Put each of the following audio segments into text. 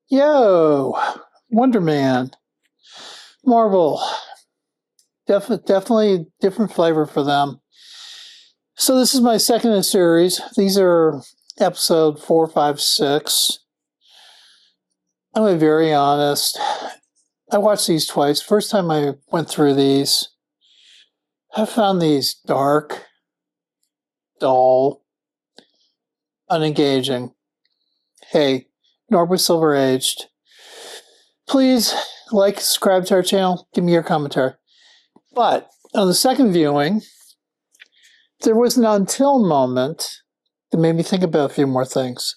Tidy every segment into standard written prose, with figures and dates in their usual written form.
Yo, Wonderman, Marvel, definitely different flavor for them. So this is my second in a series. These are episode 4, 5, 6. I'm gonna be very honest. I watched these twice. First time I went through these, I found these dark, dull, unengaging. Hey, Norbert Silver Aged. Please like, subscribe to our channel, give me your commentary. But on the second viewing, there was an until moment that made me think about a few more things.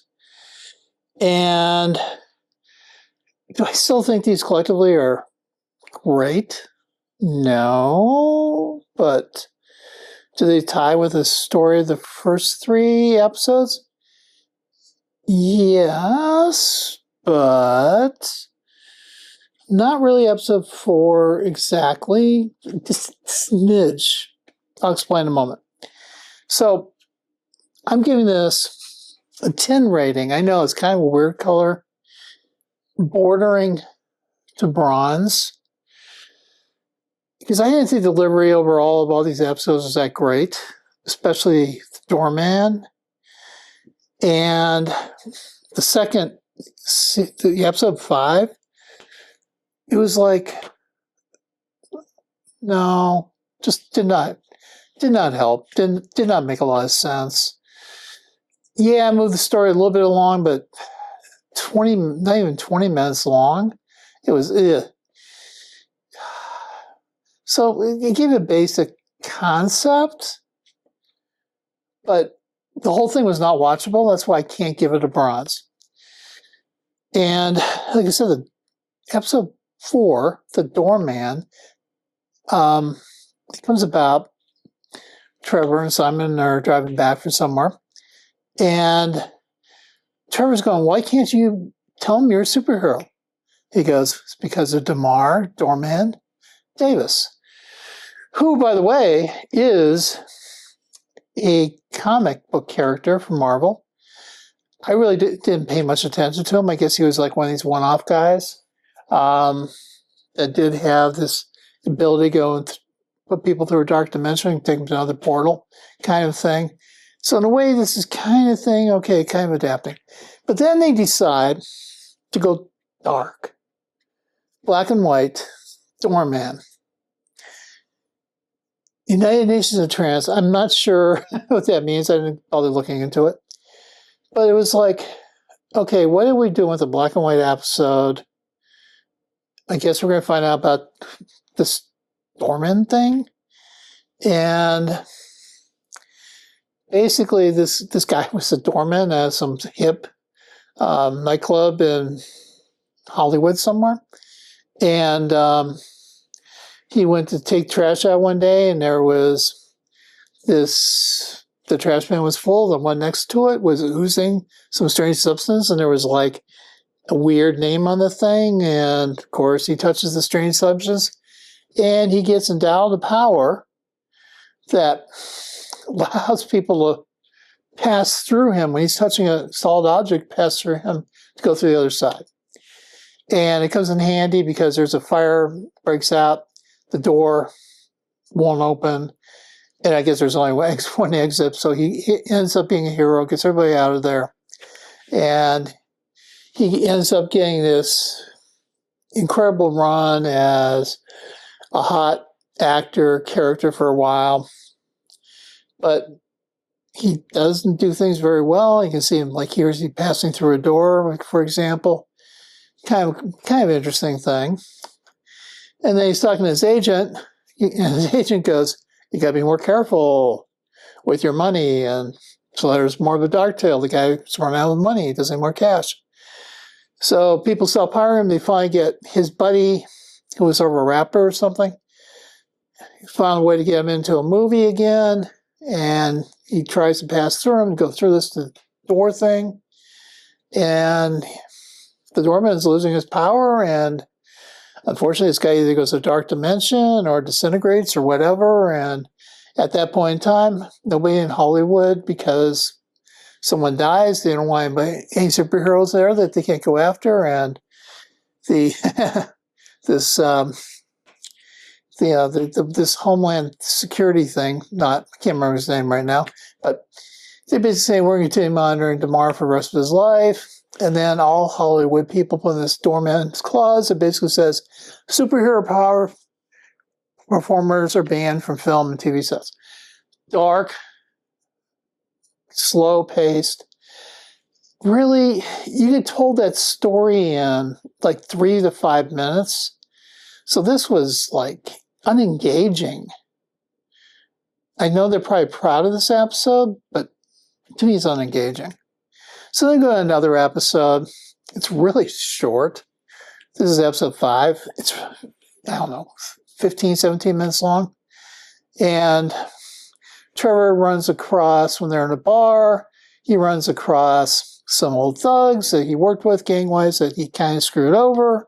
And do I still think these collectively are great? No. But do they tie with the story of the first 3 episodes? Yes, but not really episode 4 exactly. Just a smidge. I'll explain in a moment. So I'm giving this a 10 rating. I know it's kind of a weird color, bordering to bronze, because I didn't think the delivery overall of all these episodes was that great, especially Doorman. And the episode 5, it was like, no, just did not help. Did not make a lot of sense. Yeah, I moved the story a little bit along, but not even 20 minutes long. It was So it gave a basic concept, but the whole thing was not watchable. That's why I can't give it a bronze. And like I said, the episode 4, the Doorman, it comes about Trevor and Simon are driving back from somewhere. And Trevor's going, why can't you tell him you're a superhero? He goes, it's because of Doorman Davis, who, by the way, is a comic book character from Marvel. I really didn't pay much attention to him. I guess he was like one of these one-off guys that did have this ability to go and put people through a dark dimension and take them to another portal kind of thing. So in a way, this is kind of thing, okay, kind of adapting. But then they decide to go dark. Black and white, Doorman. United Nations of Trans. I'm not sure what that means. I didn't bother looking into it. But it was like, okay, what are we doing with the black and white episode? I guess we're going to find out about this Doorman thing. And basically, this guy was a doorman at some hip nightclub in Hollywood somewhere. And he went to take trash out one day, and there was the trash bin was full. The one next to it was oozing some strange substance, and there was like a weird name on the thing. And of course, he touches the strange substance, and he gets endowed with power that allows people to pass through him. When he's touching a solid object, pass through him to go through the other side. And it comes in handy because there's a fire breaks out, the door won't open, and I guess there's only one exit, so he ends up being a hero, gets everybody out of there. And he ends up getting this incredible run as a hot actor character for a while. But he doesn't do things very well. You can see him, like, here's he passing through a door, for example. Kind of interesting thing. And then he's talking to his agent, and his agent goes, you got to be more careful with your money. And so there's more of a dark tale. The guy's running out of money. He doesn't have more cash. So people self-hire him. They finally get his buddy, who was over a rapper or something, found a way to get him into a movie again. And he tries to pass through him, go through this door thing. And the doorman is losing his power, and unfortunately, this guy either goes to a dark dimension or disintegrates or whatever. And at that point in time, nobody in Hollywood, because someone dies, they don't want any superheroes there that they can't go after, and the this this Homeland Security thing, I can't remember his name right now, but they basically say we're going to continue monitoring Damar for the rest of his life. And then all Hollywood people put in this Doorman's clause that basically says superhero power performers are banned from film and TV sets. Dark, slow paced. Really, you get told that story in like 3 to 5 minutes. So this was like unengaging. I know they're probably proud of this episode, but to me it's unengaging. So they go to another episode. It's really short. This is episode 5. It's, 15, 17 minutes long. And Trevor runs across, when they're in a bar, he runs across some old thugs that he worked with, gang-wise, that he kind of screwed over.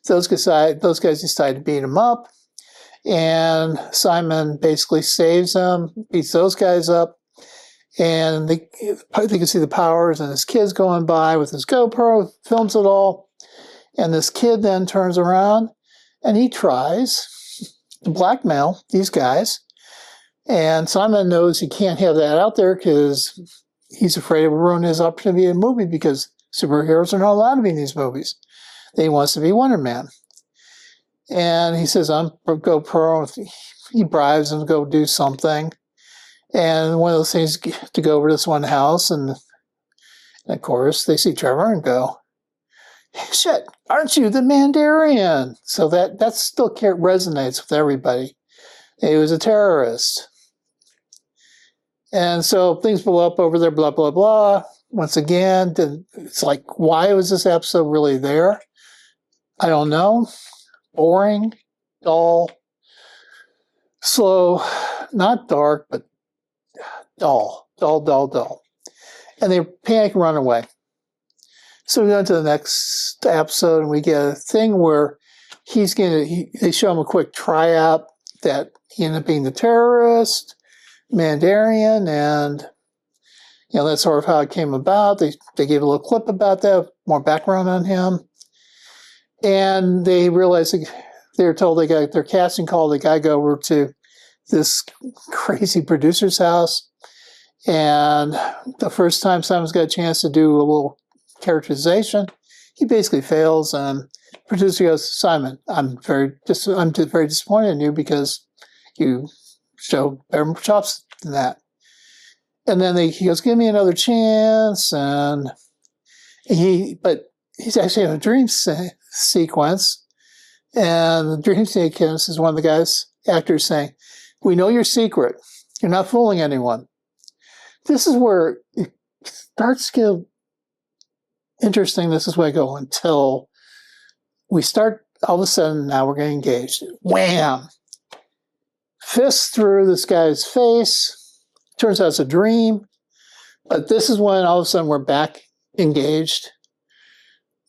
Those guys decide to beat him up. And Simon basically saves them, beats those guys up. And they can see the powers, and this kid's going by with his GoPro, films it all. And this kid then turns around and he tries to blackmail these guys. And Simon knows he can't have that out there because he's afraid it will ruin his opportunity in a movie, because superheroes are not allowed to be in these movies. He wants to be Wonder Man. And he says, I'm GoPro. He bribes him to go do something. And one of those things to go over to this one house, and of course they see Trevor and go, hey, shit, aren't you the Mandarian? So that still resonates with everybody. He was a terrorist. And so things blow up over there, blah, blah, blah. Once again, it's like, why was this episode really there? I don't know. Boring, dull, slow, not dark, but dull. And they panic and run away. So we go into the next episode, and we get a thing where they show him a quick tryout that he ended up being the terrorist, Mandarian, and that's sort of how it came about. They gave a little clip about that, more background on him. And they realized they were told they got their casting call. They got to go over to this crazy producer's house. And the first time Simon's got a chance to do a little characterization, he basically fails. And the producer goes, Simon, I'm very disappointed in you because you show better chops than that. And then he goes, give me another chance. And he's actually in a dream sequence. And the dream sequence is one of the actors saying, we know your secret. You're not fooling anyone. This is where it starts to get interesting. This is where I go until we start, all of a sudden, now we're getting engaged. Wham! Fist through this guy's face. Turns out it's a dream. But this is when all of a sudden we're back engaged.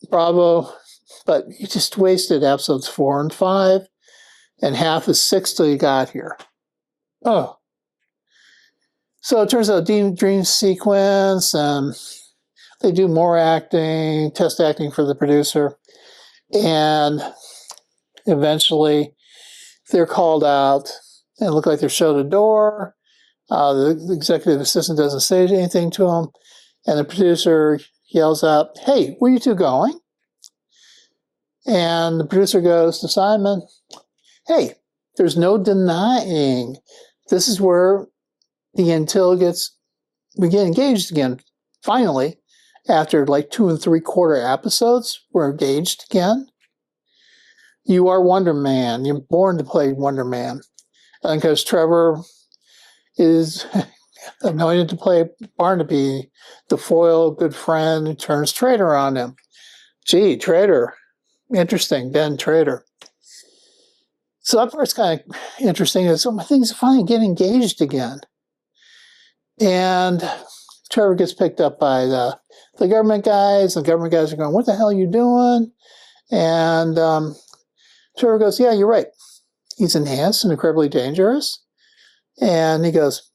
Bravo. But you just wasted episodes 4 and 5 and half of 6 till you got here. Oh. So it turns out dream sequence, and they do more acting, test acting for the producer. And eventually they're called out and look like they're showed a door. The executive assistant doesn't say anything to them. And the producer yells out, hey, where are you two going? And the producer goes to Simon, hey, there's no denying. This is where we get engaged again. Finally, after like 2 3/4 episodes, we're engaged again. You are Wonder Man. You're born to play Wonder Man. And because Trevor is anointed to play Barnaby, the foil good friend who turns traitor on him. Gee, traitor. Interesting, Ben Traitor. So that part's kind of interesting. Is things finally get engaged again. And Trevor gets picked up by the government guys. The government guys are going, what the hell are you doing? And Trevor goes, yeah, you're right. He's enhanced and incredibly dangerous. And he goes,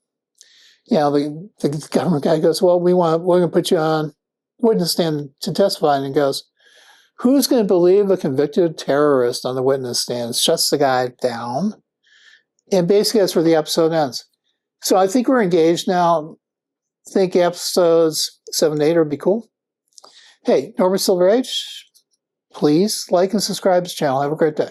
the government guy goes, well, we're going to put you on witness stand to testify. And he goes, who's going to believe a convicted terrorist on the witness stand? Shuts the guy down. And basically that's where the episode ends. So I think we're engaged now. I think episodes 7 and 8 would be cool. Hey, Norman Silver Age, please like and subscribe to the channel. Have a great day.